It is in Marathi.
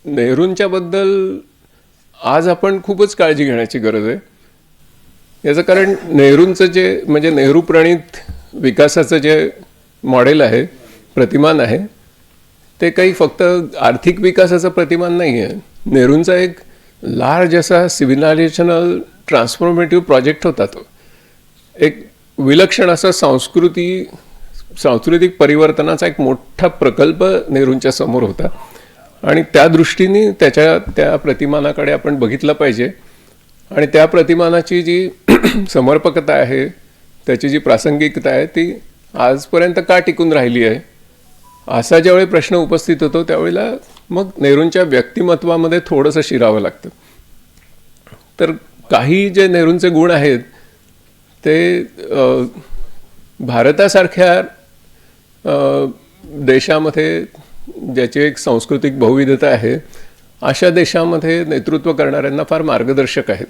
नेहरूंच्याबद्दल आज आपण खूपच काळजी घेण्याची गरज आहे. याचं कारण नेहरूंचं जे म्हणजे नेहरू प्रणित विकासाचं जे मॉडेल आहे, प्रतिमान आहे, ते काही फक्त आर्थिक विकासाचं प्रतिमान नाही आहे. नेहरूंचा एक लार्ज असा सिव्हिलायझेशनल ट्रान्सफॉर्मेटिव्ह प्रोजेक्ट होता. तो एक विलक्षण असा सांस्कृतिक परिवर्तनाचा एक मोठा प्रकल्प नेहरूंच्या समोर होता आणि त्या दृष्टीने त्या प्रतिमानाकडे आपण बघितलं पाहिजे. आणि त्या प्रतिमानाची जी समर्पकता आहे, त्याची जी प्रासंगिकता आहे, ती आजपर्यंत का टिकून राहिली आहे, असा ज्यावेळी प्रश्न उपस्थित होतो त्यावेळेला मग नेहरूंच्या व्यक्तिमत्वामध्ये थोडंसं शिरावं लागतं. तर काही जे नेहरूंचे गुण आहेत ते भारतासारख्या देशामध्ये ज्याची एक सांस्कृतिक बहुविधता आहे, अशा देशामध्ये नेतृत्व करणाऱ्यांना फार मार्गदर्शक आहेत.